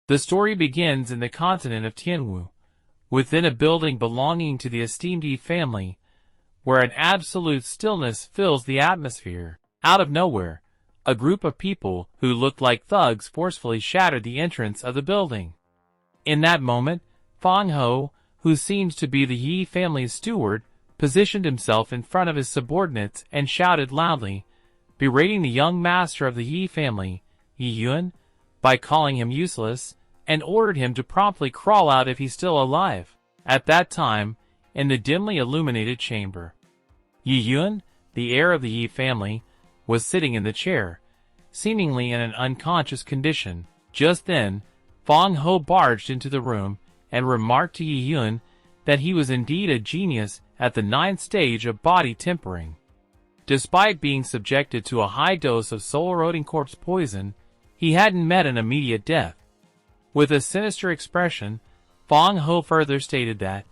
The story begins in the continent of Tianwu, within a building belonging to the esteemed Yi family, where an absolute stillness fills the atmosphere. Out of nowhere, a group of people who looked like thugs forcefully shattered the entrance of the building. In that moment, Fang Ho, who seems to be the Yi family's steward, positioned himself in front of his subordinates and shouted loudly, berating the young master of the Yi family, Yikun, by calling him useless, and ordered him to promptly crawl out if he's still alive. At that time, in the dimly illuminated chamber, Yikun, the heir of the Yi family, was sitting in the chair, seemingly in an unconscious condition. Just then, Fang Ho barged into the room and remarked to Yikun that he was indeed a genius at the 9th stage of body tempering. Despite being subjected to a high dose of soul-eroding corpse poison, he hadn't met an immediate death. With a sinister expression, Fang Ho further stated that,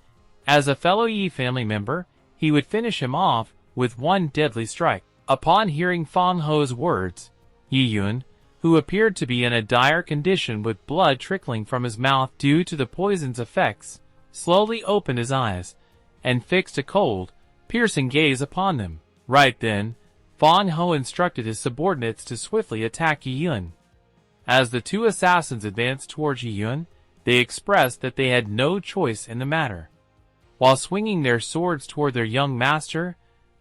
as a fellow Yi family member, he would finish him off with one deadly strike. Upon hearing Fang Ho's words, Yikun, who appeared to be in a dire condition with blood trickling from his mouth due to the poison's effects, slowly opened his eyes and fixed a cold, piercing gaze upon them. Right then, Fang Ho instructed his subordinates to swiftly attack Yikun. As the two assassins advanced towards Yikun, they expressed that they had no choice in the matter. While swinging their swords toward their young master,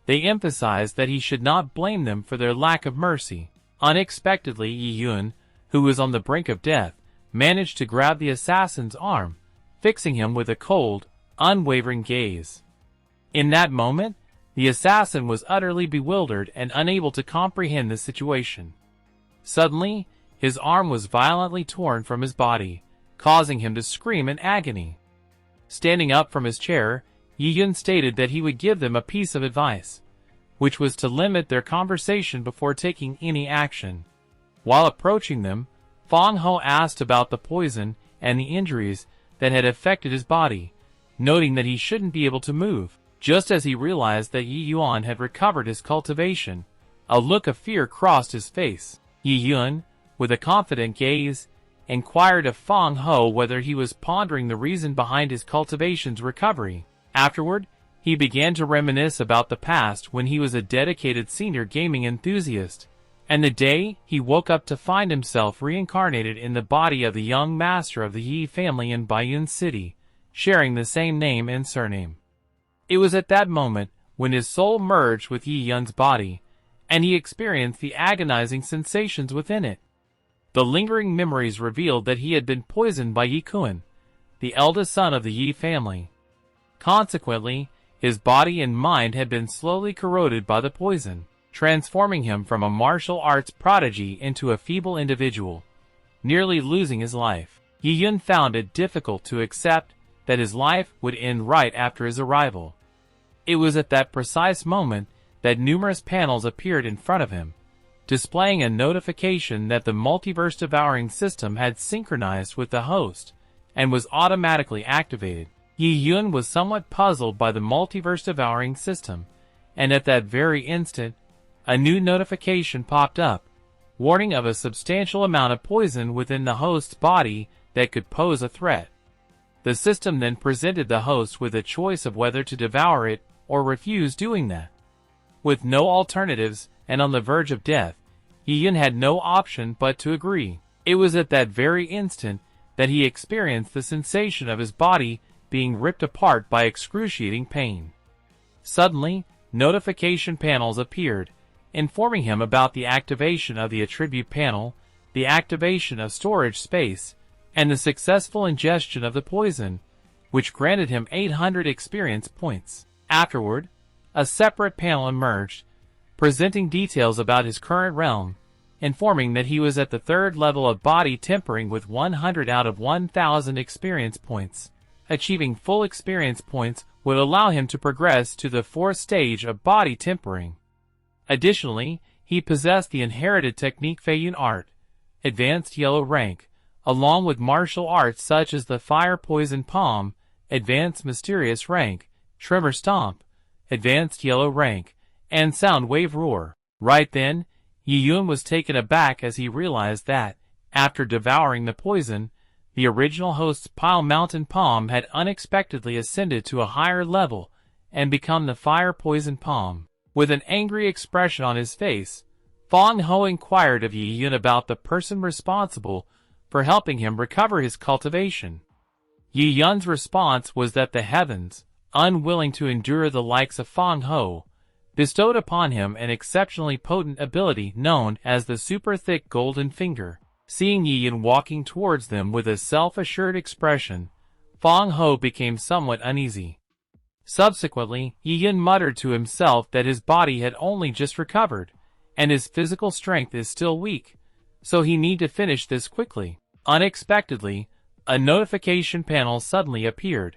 they emphasized that he should not blame them for their lack of mercy. Unexpectedly, Yikun, who was on the brink of death, managed to grab the assassin's arm, fixing him with a cold, unwavering gaze. In that moment, the assassin was utterly bewildered and unable to comprehend the situation. Suddenly, his arm was violently torn from his body, causing him to scream in agony. Standing up from his chair, Yikun stated that he would give them a piece of advice, which was to limit their conversation before taking any action. While approaching them, Fang Ho asked about the poison and the injuries that had affected his body, noting that he shouldn't be able to move. Just as he realized that Yikun had recovered his cultivation, a look of fear crossed his face. Yikun, with a confident gaze, inquired of Fang Ho whether he was pondering the reason behind his cultivation's recovery. Afterward, he began to reminisce about the past when he was a dedicated senior gaming enthusiast, and the day he woke up to find himself reincarnated in the body of the young master of the Yi family in Baiyun City, sharing the same name and surname. It was at that moment when his soul merged with Yi Yun's body, and he experienced the agonizing sensations within it. The lingering memories revealed that he had been poisoned by Yikun, the eldest son of the Yi family. Consequently, his body and mind had been slowly corroded by the poison, transforming him from a martial arts prodigy into a feeble individual, nearly losing his life. Yikun found it difficult to accept that his life would end right after his arrival. It was at that precise moment that numerous panels appeared in front of him, displaying a notification that the Multiverse Devouring System had synchronized with the host and was automatically activated. Yikun was somewhat puzzled by the Multiverse Devouring System, and at that very instant, a new notification popped up, warning of a substantial amount of poison within the host's body that could pose a threat. The system then presented the host with a choice of whether to devour it or refuse doing that. With no alternatives and on the verge of death, Yikun had no option but to agree. It was at that very instant that he experienced the sensation of his body being ripped apart by excruciating pain. Suddenly, notification panels appeared, informing him about the activation of the attribute panel, the activation of storage space, and the successful ingestion of the poison, which granted him 800 experience points. Afterward, a separate panel emerged, presenting details about his current realm, informing that he was at the 3rd level of body tempering with 100 out of 1,000 experience points. Achieving full experience points would allow him to progress to the 4th stage of body tempering. Additionally, he possessed the inherited technique Feiyun art, advanced yellow rank, along with martial arts such as the fire poison palm, advanced mysterious rank, tremor stomp, advanced yellow rank, and sound wave roar. Right then, Yikun was taken aback as he realized that, after devouring the poison, The original host's pile mountain palm had unexpectedly ascended to a higher level and become the fire poison palm. With an angry expression on his face, Fong Ho inquired of Yikun about the person responsible for helping him recover his cultivation. Yikun's response was that the heavens, unwilling to endure the likes of Fong Ho, bestowed upon him an exceptionally potent ability known as the super thick golden finger. Seeing Yikun walking towards them with a self-assured expression, Fong Ho became somewhat uneasy. Subsequently, Yikun muttered to himself that his body had only just recovered, and his physical strength is still weak, so he need to finish this quickly. Unexpectedly, a notification panel suddenly appeared,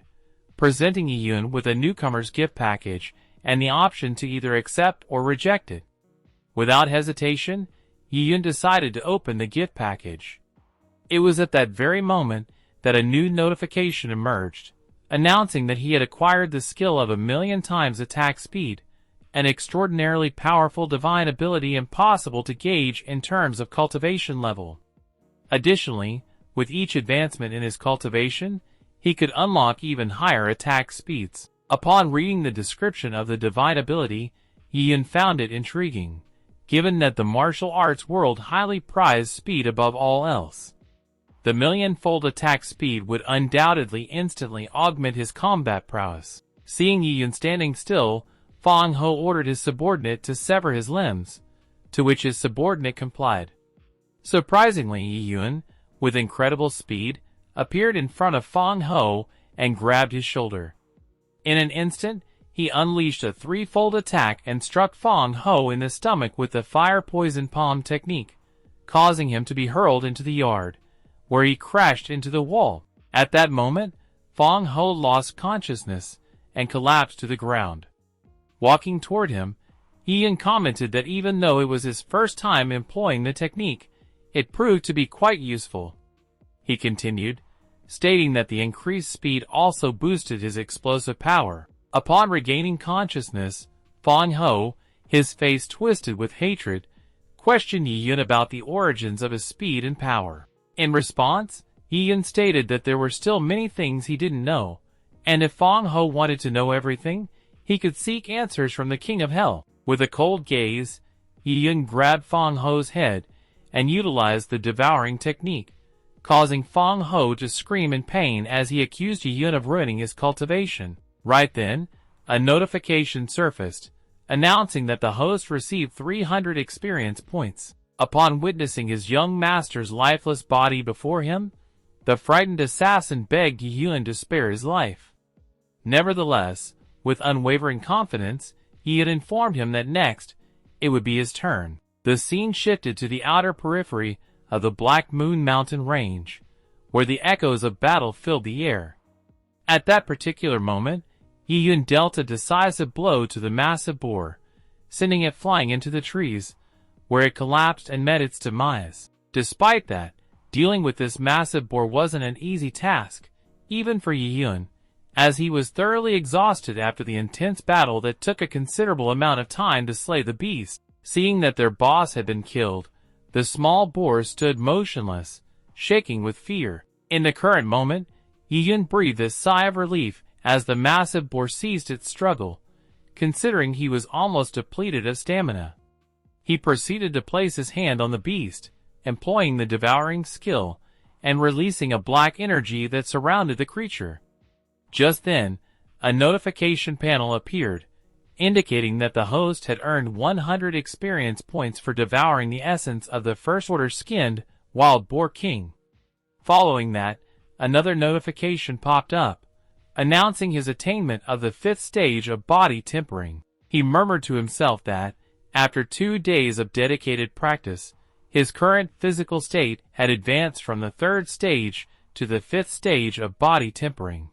presenting Yikun with a newcomer's gift package and the option to either accept or reject it. Without hesitation, Yikun decided to open the gift package. It was at that very moment that a new notification emerged, announcing that he had acquired the skill of 1,000,000 times attack speed, an extraordinarily powerful divine ability impossible to gauge in terms of cultivation level. Additionally, with each advancement in his cultivation, he could unlock even higher attack speeds. Upon reading the description of the divine ability, Yikun found it intriguing, given that the martial arts world highly prized speed above all else. The 1,000,000-fold attack speed would undoubtedly instantly augment his combat prowess. Seeing Yikun standing still, Fong Ho ordered his subordinate to sever his limbs, to which his subordinate complied. Surprisingly, Yikun, with incredible speed, appeared in front of Fong Ho and grabbed his shoulder. In an instant, he unleashed a 3-fold attack and struck Fong Ho in the stomach with the fire poison palm technique, causing him to be hurled into the yard, where he crashed into the wall. At that moment, Fong Ho lost consciousness and collapsed to the ground. Walking toward him, Yikun commented that even though it was his first time employing the technique, it proved to be quite useful. He continued, stating that the increased speed also boosted his explosive power. Upon regaining consciousness, Fong Ho, his face twisted with hatred, questioned Yikun about the origins of his speed and power. In response, Yikun stated that there were still many things he didn't know, and if Fong Ho wanted to know everything, he could seek answers from the King of Hell. With a cold gaze, Yikun grabbed Fong Ho's head and utilized the devouring technique, causing Fong Ho to scream in pain as he accused Yikun of ruining his cultivation. Right then, a notification surfaced, announcing that the host received 300 experience points. Upon witnessing his young master's lifeless body before him, the frightened assassin begged Yikun to spare his life. Nevertheless, with unwavering confidence, he had informed him that next, it would be his turn. The scene shifted to the outer periphery of the Black Moon Mountain Range, where the echoes of battle filled the air. At that particular moment, Yikun dealt a decisive blow to the massive boar, sending it flying into the trees, where it collapsed and met its demise. Despite that, dealing with this massive boar wasn't an easy task, even for Yikun, as he was thoroughly exhausted after the intense battle that took a considerable amount of time to slay the beast. Seeing that their boss had been killed, the small boar stood motionless, shaking with fear. In the current moment, Yikun breathed a sigh of relief as the massive boar ceased its struggle, considering he was almost depleted of stamina. He proceeded to place his hand on the beast, employing the devouring skill, and releasing a black energy that surrounded the creature. Just then, a notification panel appeared, indicating that the host had earned 100 experience points for devouring the essence of the first-order skinned wild boar king. Following that, another notification popped up, announcing his attainment of the 5th stage of body tempering. He murmured to himself that, after 2 days of dedicated practice, his current physical state had advanced from the 3rd stage to the 5th stage of body tempering.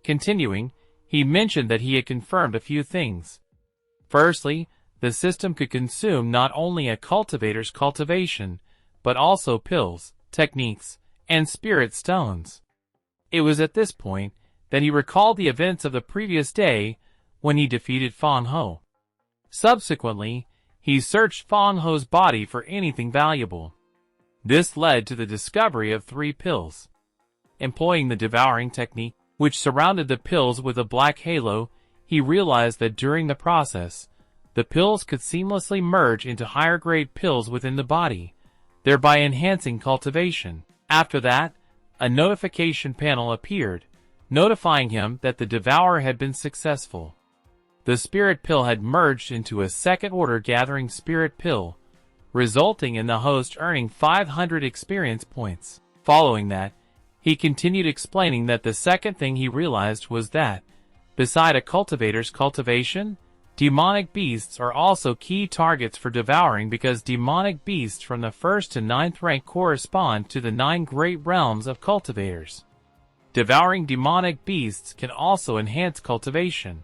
Continuing, he mentioned that he had confirmed a few things. Firstly, the system could consume not only a cultivator's cultivation, but also pills, techniques, and spirit stones. It was at this point that he recalled the events of the previous day when he defeated Fong Ho. Subsequently, he searched Fong Ho's body for anything valuable. This led to the discovery of 3 pills. employing the devouring technique, which surrounded the pills with a black halo, he realized that during the process, the pills could seamlessly merge into higher-grade pills within the body, thereby enhancing cultivation. After that, a notification panel appeared, notifying him that the devourer had been successful. The spirit pill had merged into a second-order gathering spirit pill, resulting in the host earning 500 experience points. Following that, he continued explaining that the second thing he realized was that, beside a cultivator's cultivation, demonic beasts are also key targets for devouring because demonic beasts from the 1st to 9th rank correspond to the 9 great realms of cultivators. Devouring demonic beasts can also enhance cultivation.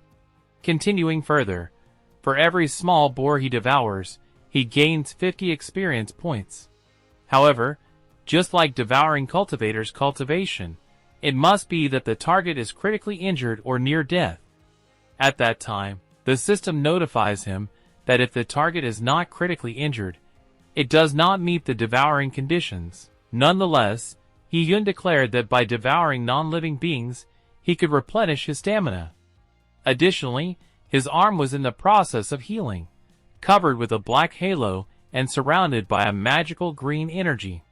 Continuing further, for every small boar he devours, he gains 50 experience points. However, just like devouring cultivators' cultivation, it must be that the target is critically injured or near death. At that time, the system notifies him that if the target is not critically injured, it does not meet the devouring conditions. Nonetheless, Yikun declared that by devouring non-living beings, he could replenish his stamina. Additionally, his arm was in the process of healing, covered with a black halo and surrounded by a magical green energy.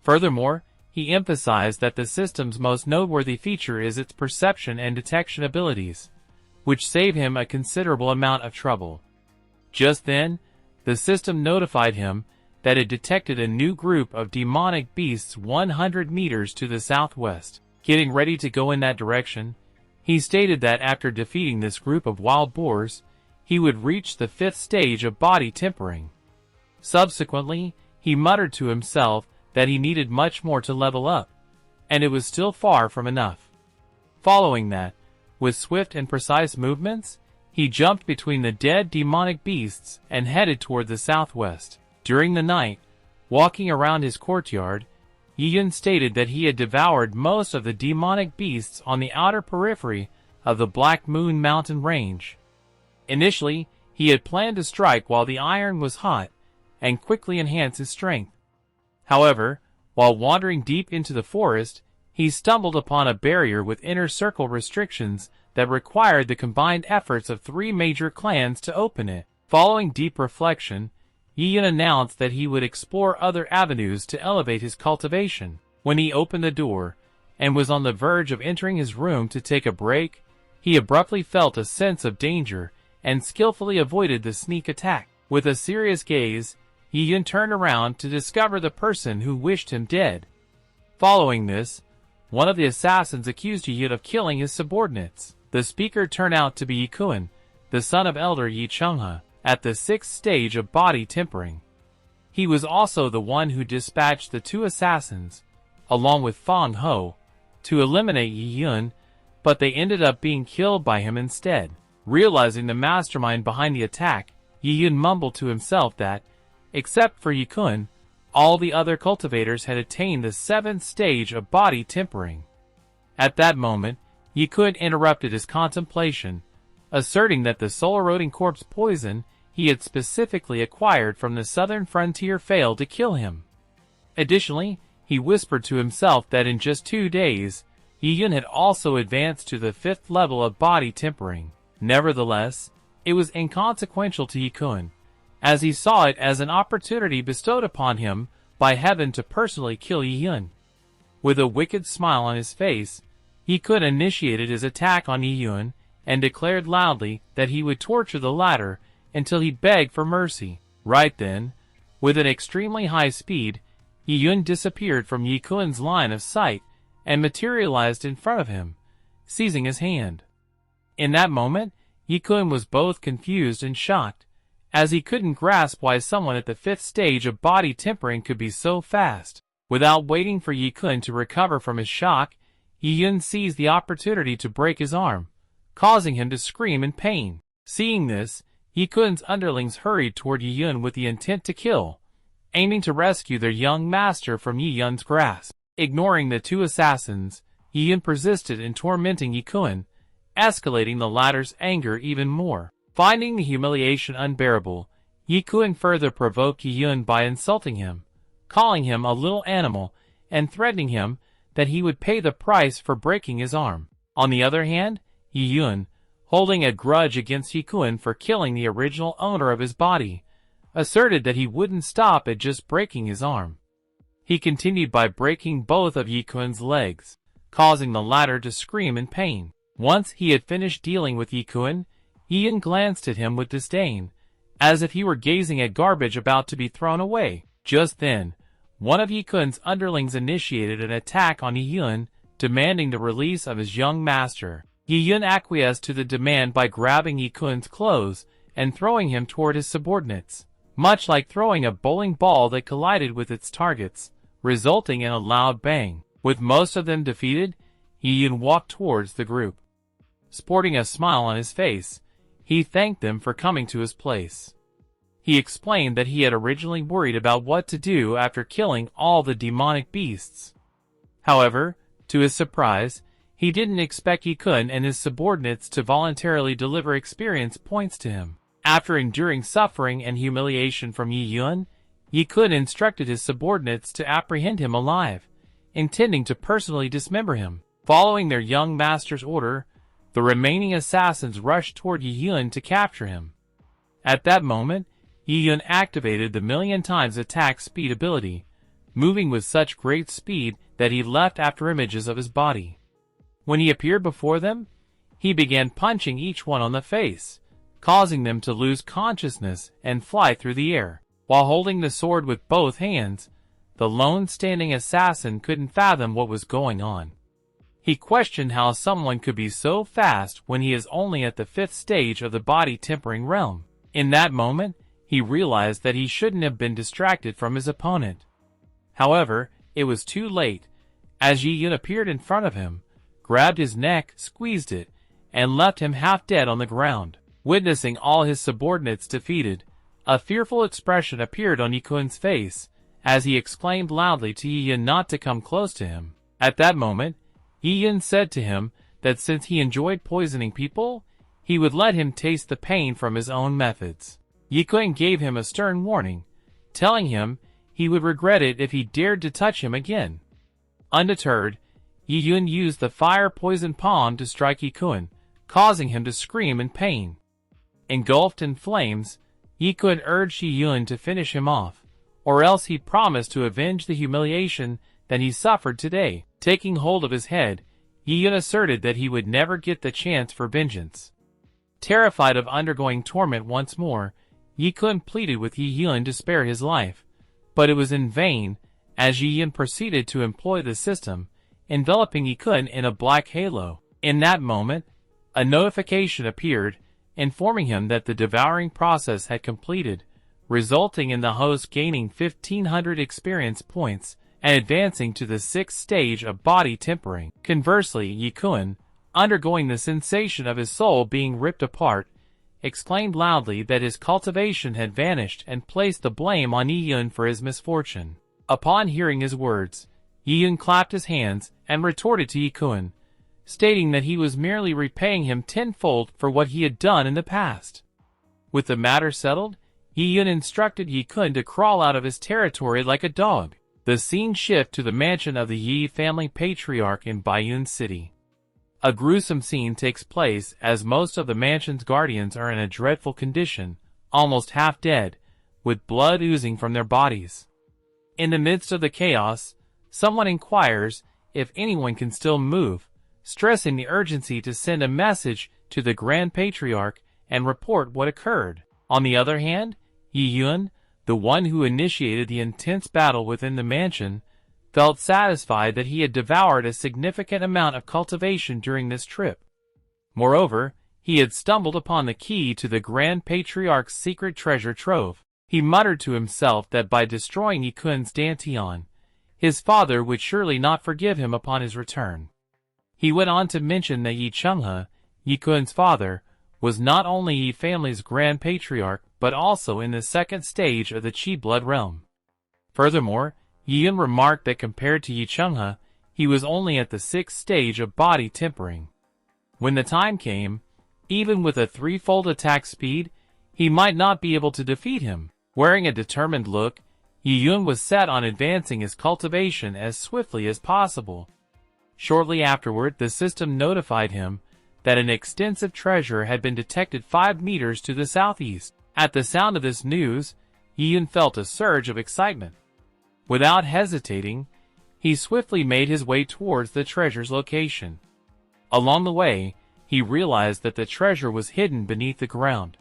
Furthermore, he emphasized that the system's most noteworthy feature is its perception and detection abilities, which save him a considerable amount of trouble. Just then, the system notified him that it detected a new group of demonic beasts 100 meters to the southwest. Getting ready to go in that direction, he stated that after defeating this group of wild boars, he would reach the 5th stage of body tempering. Subsequently, he muttered to himself that he needed much more to level up, and it was still far from enough. Following that, with swift and precise movements, he jumped between the dead demonic beasts and headed toward the southwest. During the night, walking around his courtyard, Yikun stated that he had devoured most of the demonic beasts on the outer periphery of the Black Moon Mountain Range. Initially, he had planned to strike while the iron was hot and quickly enhance his strength. However, while wandering deep into the forest, he stumbled upon a barrier with inner circle restrictions that required the combined efforts of 3 major clans to open it. Following deep reflection, Yikun announced that he would explore other avenues to elevate his cultivation. When he opened the door and was on the verge of entering his room to take a break, he abruptly felt a sense of danger and skillfully avoided the sneak attack. With a serious gaze, Yikun turned around to discover the person who wished him dead. Following this, one of the assassins accused Yikun of killing his subordinates. The speaker turned out to be Yikun, the son of Elder Yi Chenghe, at the 6th stage of body tempering. He was also the one who dispatched the 2 assassins, along with Fang Ho, to eliminate Yikun, but they ended up being killed by him instead. Realizing the mastermind behind the attack, Yikun mumbled to himself that, except for Yikun, all the other cultivators had attained the 7th stage of body tempering. At that moment, Yikun interrupted his contemplation, asserting that the soul-eroding corpse poison he had specifically acquired from the southern frontier failed to kill him. Additionally, he whispered to himself that in just 2 days, Yikun had also advanced to the 5th level of body tempering. Nevertheless, it was inconsequential to Yikun, as he saw it as an opportunity bestowed upon him by heaven to personally kill Yikun. With a wicked smile on his face, Yikun initiated his attack on Yikun and declared loudly that he would torture the latter until he begged for mercy. Right then, with an extremely high speed, Yikun disappeared from Yikun's line of sight and materialized in front of him, seizing his hand. In that moment, Yikun was both confused and shocked, as he couldn't grasp why someone at the 5th stage of body tempering could be so fast. Without waiting for Yikun to recover from his shock, Yikun seized the opportunity to break his arm, causing him to scream in pain. Seeing this, Yikun's underlings hurried toward Yikun with the intent to kill, aiming to rescue their young master from Yikun's grasp. Ignoring the 2 assassins, Yikun persisted in tormenting Yikun, escalating the latter's anger even more. Finding the humiliation unbearable, Yikun further provoked Yikun by insulting him, calling him a little animal, and threatening him that he would pay the price for breaking his arm. On the other hand, Yikun, holding a grudge against Yikun for killing the original owner of his body, asserted that he wouldn't stop at just breaking his arm. He continued by breaking both of Yikun's legs, causing the latter to scream in pain. Once he had finished dealing with Yikun, Yikun glanced at him with disdain, as if he were gazing at garbage about to be thrown away. Just then, one of Yikun's underlings initiated an attack on Yikun, demanding the release of his young master. Yikun acquiesced to the demand by grabbing Yikun's clothes and throwing him toward his subordinates, much like throwing a bowling ball that collided with its targets, resulting in a loud bang. With most of them defeated, Yikun walked towards the group. Sporting a smile on his face, he thanked them for coming to his place. He explained that he had originally worried about what to do after killing all the demonic beasts. However, to his surprise, he didn't expect Yikun and his subordinates to voluntarily deliver experience points to him. After enduring suffering and humiliation from Yikun, Yikun instructed his subordinates to apprehend him alive, intending to personally dismember him. Following their young master's order, the remaining assassins rushed toward Yikun to capture him. At that moment, Yikun activated the million times attack speed ability, moving with such great speed that he left after images of his body. When he appeared before them, he began punching each one on the face, causing them to lose consciousness and fly through the air. While holding the sword with both hands, the lone standing assassin couldn't fathom what was going on. He questioned how someone could be so fast when he is only at the 5th stage of the body tempering realm. In that moment, he realized that he shouldn't have been distracted from his opponent. However, it was too late, as Yikun appeared in front of him, grabbed his neck, squeezed it, and left him half dead on the ground. Witnessing all his subordinates defeated, a fearful expression appeared on Yikun's face, as he exclaimed loudly to Yikun not to come close to him. At that moment, Yikun said to him that since he enjoyed poisoning people, he would let him taste the pain from his own methods. Yikun gave him a stern warning, telling him he would regret it if he dared to touch him again. Undeterred, Yikun used the fire poison palm to strike Yikun, causing him to scream in pain. Engulfed in flames, Yikun urged Yikun to finish him off, or else he promised to avenge the humiliation that he suffered today. Taking hold of his head, Yikun asserted that he would never get the chance for vengeance. Terrified of undergoing torment once more, Yikun pleaded with Yikun to spare his life, but it was in vain, as Yikun proceeded to employ the system, enveloping Yikun in a black halo. In that moment, a notification appeared, informing him that the devouring process had completed, resulting in the host gaining 1,500 experience points and advancing to the 6th stage of body tempering. Conversely, Yikun, undergoing the sensation of his soul being ripped apart, exclaimed loudly that his cultivation had vanished and placed the blame on Yikun for his misfortune. Upon hearing his words, Yikun clapped his hands and retorted to Yikun, stating that he was merely repaying him tenfold for what he had done in the past. With the matter settled, Yikun instructed Yikun to crawl out of his territory like a dog. The scene shifts to the mansion of the Yi family patriarch in Baiyun City. A gruesome scene takes place as most of the mansion's guardians are in a dreadful condition, almost half dead, with blood oozing from their bodies. In the midst of the chaos, someone inquires if anyone can still move, stressing the urgency to send a message to the Grand Patriarch and report what occurred. On the other hand, Yikun, the one who initiated the intense battle within the mansion, felt satisfied that he had devoured a significant amount of cultivation during this trip. Moreover, he had stumbled upon the key to the Grand Patriarch's secret treasure trove. He muttered to himself that by destroying Yikun's Dantian, his father would surely not forgive him upon his return. He went on to mention that Yi Chenghe, Yikun's father, was not only Yi family's Grand Patriarch, but also in the 2nd stage of the Qi blood realm. Furthermore, Yikun remarked that compared to Yi Chenghe, he was only at the 6th stage of body tempering. When the time came, even with a 3-fold attack speed, he might not be able to defeat him. Wearing a determined look, Yikun was set on advancing his cultivation as swiftly as possible. Shortly afterward, the system notified him that an extensive treasure had been detected 5 meters to the southeast. At the sound of this news, Yikun felt a surge of excitement. Without hesitating, he swiftly made his way towards the treasure's location. Along the way, he realized that the treasure was hidden beneath the ground.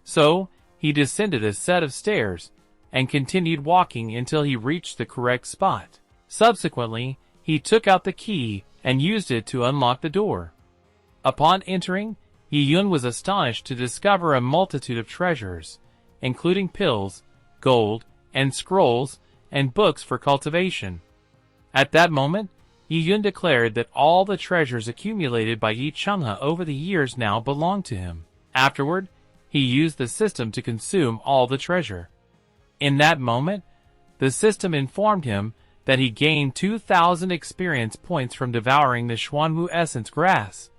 So, he descended a set of stairs and continued walking until he reached the correct spot. Subsequently, he took out the key and used it to unlock the door. Upon entering, Yikun was astonished to discover a multitude of treasures, including pills, gold, and scrolls, and books for cultivation. At that moment, Yikun declared that all the treasures accumulated by Yi Changhe over the years now belonged to him. Afterward, he used the system to consume all the treasure. In that moment, the system informed him that he gained 2,000 experience points from devouring the Xuanwu essence grass,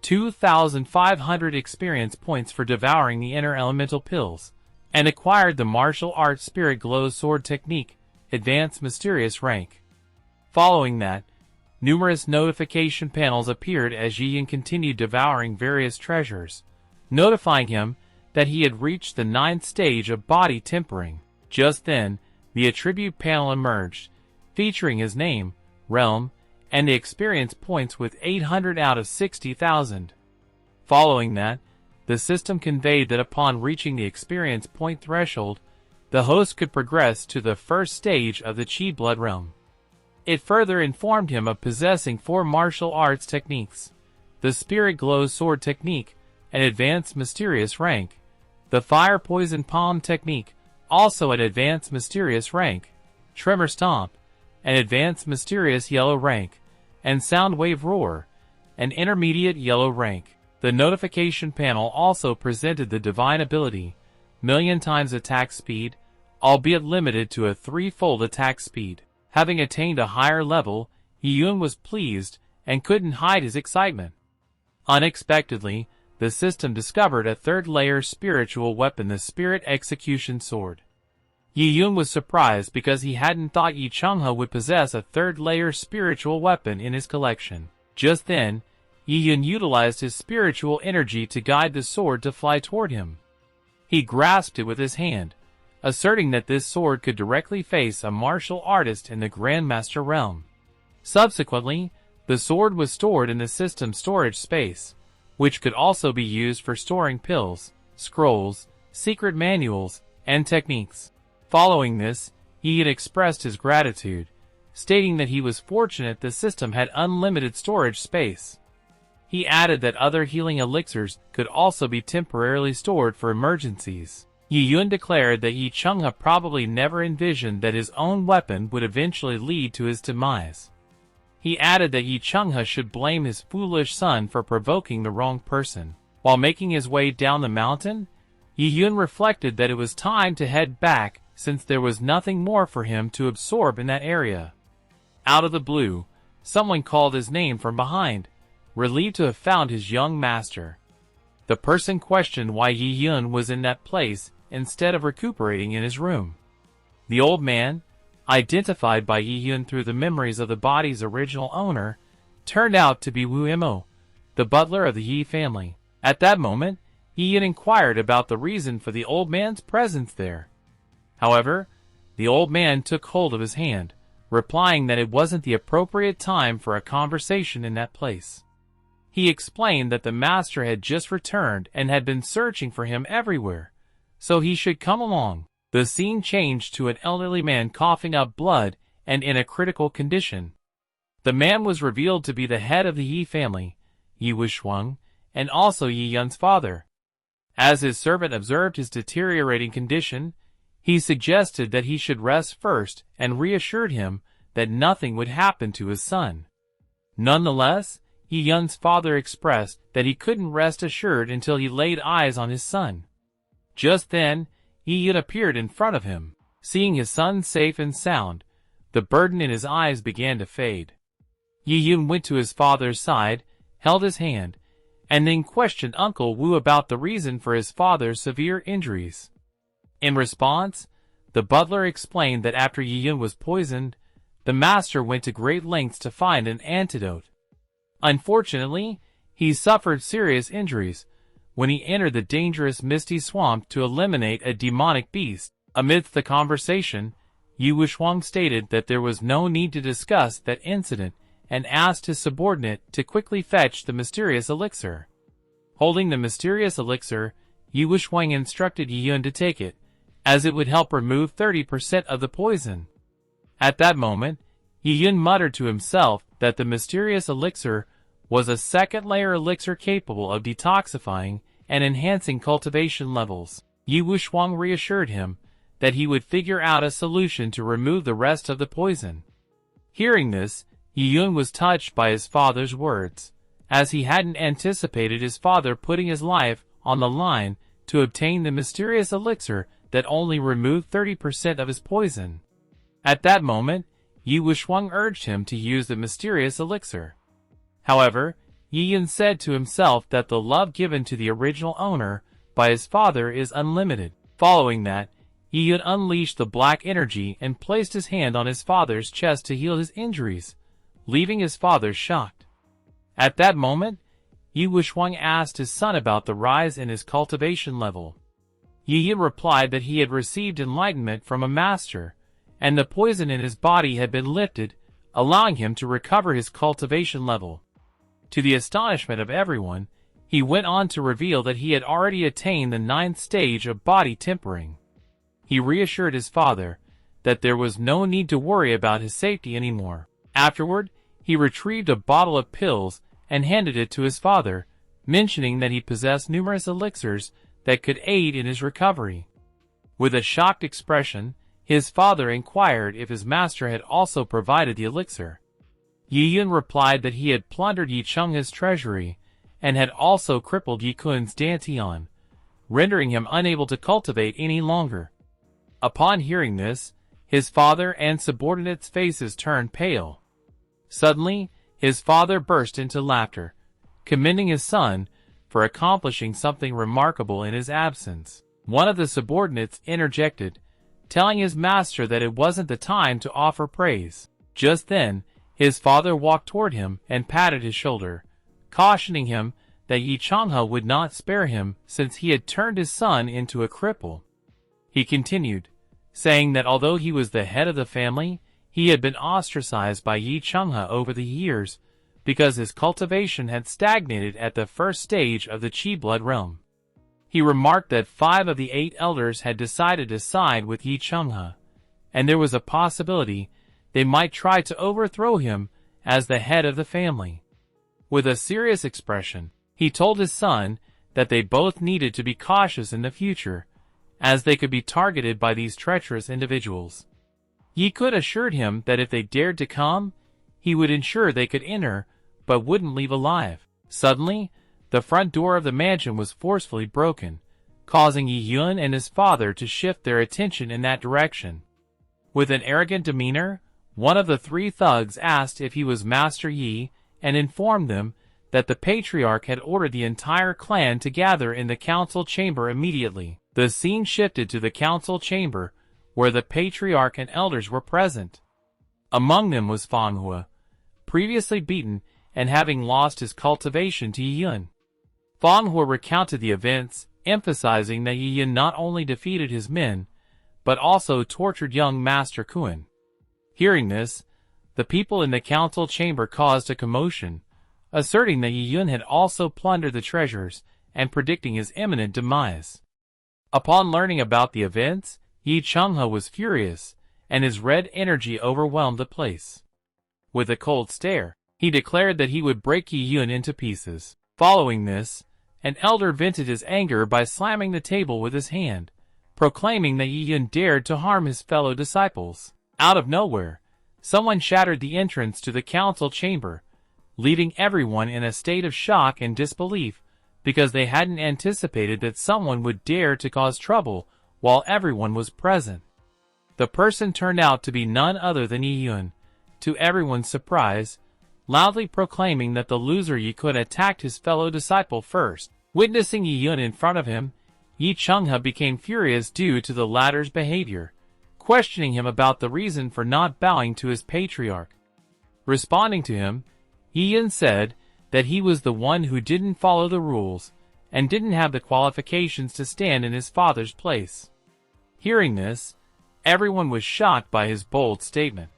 2,500 experience points for devouring the inner elemental pills, and acquired the martial arts spirit glow sword technique, advanced mysterious rank. Following that, numerous notification panels appeared as Yikun continued devouring various treasures, notifying him that he had reached the 9th stage of body tempering. Just then, the attribute panel emerged, featuring his name, realm, and the experience points with 800 out of 60,000. Following that, the system conveyed that upon reaching the experience point threshold, the host could progress to the 1st stage of the Qi Blood Realm. It further informed him of possessing 4 martial arts techniques, the Spirit Glow Sword technique, an advanced mysterious rank, the Fire Poison Palm technique, also an advanced mysterious rank, Tremor Stomp, an advanced mysterious yellow rank, and Sound Wave Roar, an intermediate yellow rank. The notification panel also presented the divine ability, million times attack speed, albeit limited to a 3-fold attack speed. Having attained a higher level, Yikun was pleased and couldn't hide his excitement. Unexpectedly, the system discovered a 3rd-layer spiritual weapon, the Spirit Execution Sword. Yikun was surprised because he hadn't thought Yi Changhe would possess a 3rd-layer spiritual weapon in his collection. Just then, Yikun utilized his spiritual energy to guide the sword to fly toward him. He grasped it with his hand, asserting that this sword could directly face a martial artist in the Grandmaster realm. Subsequently, the sword was stored in the system's storage space, which could also be used for storing pills, scrolls, secret manuals, and techniques. Following this, he had expressed his gratitude, stating that he was fortunate the system had unlimited storage space. He added that other healing elixirs could also be temporarily stored for emergencies. Yikun declared that Yi Changhe probably never envisioned that his own weapon would eventually lead to his demise. He added that Yi Changhe should blame his foolish son for provoking the wrong person. While making his way down the mountain, Yikun reflected that it was time to head back since there was nothing more for him to absorb in that area. Out of the blue, someone called his name from behind, relieved to have found his young master. The person questioned why Yikun was in that place instead of recuperating in his room. The old man, identified by Yikun through the memories of the body's original owner, turned out to be Wu Imo, the butler of the Yi family. At that moment, Yikun inquired about the reason for the old man's presence there. However, the old man took hold of his hand, replying that it wasn't the appropriate time for a conversation in that place. He explained that the master had just returned and had been searching for him everywhere, so he should come along. The scene changed to an elderly man coughing up blood and in a critical condition. The man was revealed to be the head of the Yi family, Yi Wuxuang, and also Yi Yun's father. As his servant observed his deteriorating condition, he suggested that he should rest first and reassured him that nothing would happen to his son. Nonetheless, Yi Yun's father expressed that he couldn't rest assured until he laid eyes on his son. Just then, Yi Yun appeared in front of him. Seeing his son safe and sound, the burden in his eyes began to fade. Yi Yun went to his father's side, held his hand, and then questioned Uncle Wu about the reason for his father's severe injuries. In response, the butler explained that after Yi Yun was poisoned, the master went to great lengths to find an antidote. Unfortunately, he suffered serious injuries when he entered the dangerous misty swamp to eliminate a demonic beast. Amidst the conversation, Yu Wushhuang stated that there was no need to discuss that incident and asked his subordinate to quickly fetch the mysterious elixir. Holding the mysterious elixir, Yu Wushhuang instructed Yiyun to take it, as it would help remove 30% of the poison. At that moment, Yiyun muttered to himself that the mysterious elixir was a second-layer elixir capable of detoxifying and enhancing cultivation levels. Yu Wushhuang reassured him that he would figure out a solution to remove the rest of the poison. Hearing this, Yiyun was touched by his father's words, as he hadn't anticipated his father putting his life on the line to obtain the mysterious elixir that only removed 30% of his poison. At that moment, Yu Wushhuang urged him to use the mysterious elixir. However, Yiyun said to himself that the love given to the original owner by his father is unlimited. Following that, Yiyun unleashed the black energy and placed his hand on his father's chest to heal his injuries, leaving his father shocked. At that moment, Yu Wushhuang asked his son about the rise in his cultivation level. Yiyun replied that he had received enlightenment from a master, and the poison in his body had been lifted, allowing him to recover his cultivation level. To the astonishment of everyone, he went on to reveal that he had already attained the 9th stage of body tempering. He reassured his father that there was no need to worry about his safety anymore. Afterward, he retrieved a bottle of pills and handed it to his father, mentioning that he possessed numerous elixirs that could aid in his recovery. With a shocked expression, his father inquired if his master had also provided the elixir. Yiyun replied that he had plundered Yicheng's treasury and had also crippled Yikun's dantian, rendering him unable to cultivate any longer. Upon hearing this, his father and subordinates' faces turned pale. Suddenly, his father burst into laughter, commending his son for accomplishing something remarkable in his absence. One of the subordinates interjected, telling his master that it wasn't the time to offer praise. Just then, his father walked toward him and patted his shoulder, cautioning him that Yicheng would not spare him since he had turned his son into a cripple. He continued, saying that although he was the head of the family, he had been ostracized by Yicheng over the years because his cultivation had stagnated at the first stage of the Qi blood realm. He remarked that 5 of the 8 elders had decided to side with Yicheng, and there was a possibility they might try to overthrow him as the head of the family. With a serious expression, he told his son that they both needed to be cautious in the future, as they could be targeted by these treacherous individuals. Yikun assured him that if they dared to come, he would ensure they could enter, but wouldn't leave alive. Suddenly, the front door of the mansion was forcefully broken, causing Yiyun and his father to shift their attention in that direction. With an arrogant demeanor, one of the 3 thugs asked if he was Master Yi and informed them that the patriarch had ordered the entire clan to gather in the council chamber immediately. The scene shifted to the council chamber, where the patriarch and elders were present. Among them was Manhua, previously beaten and having lost his cultivation to Yiyun. Manhua recounted the events, emphasizing that Yiyun not only defeated his men, but also tortured young Master Kun. Hearing this, the people in the council chamber caused a commotion, asserting that Yiyun had also plundered the treasures and predicting his imminent demise. Upon learning about the events, Yicheng was furious, and his red energy overwhelmed the place. With a cold stare, he declared that he would break Yiyun into pieces. Following this, an elder vented his anger by slamming the table with his hand, proclaiming that Yiyun dared to harm his fellow disciples. Out of nowhere, someone shattered the entrance to the council chamber, leaving everyone in a state of shock and disbelief because they hadn't anticipated that someone would dare to cause trouble while everyone was present. The person turned out to be none other than Yiyun, to everyone's surprise, loudly proclaiming that the loser Yikun attacked his fellow disciple first. Witnessing Yiyun in front of him, Yicheng became furious due to the latter's behavior, questioning him about the reason for not bowing to his patriarch. Responding to him, Yikun said that he was the one who didn't follow the rules and didn't have the qualifications to stand in his father's place. Hearing this, everyone was shocked by his bold statement.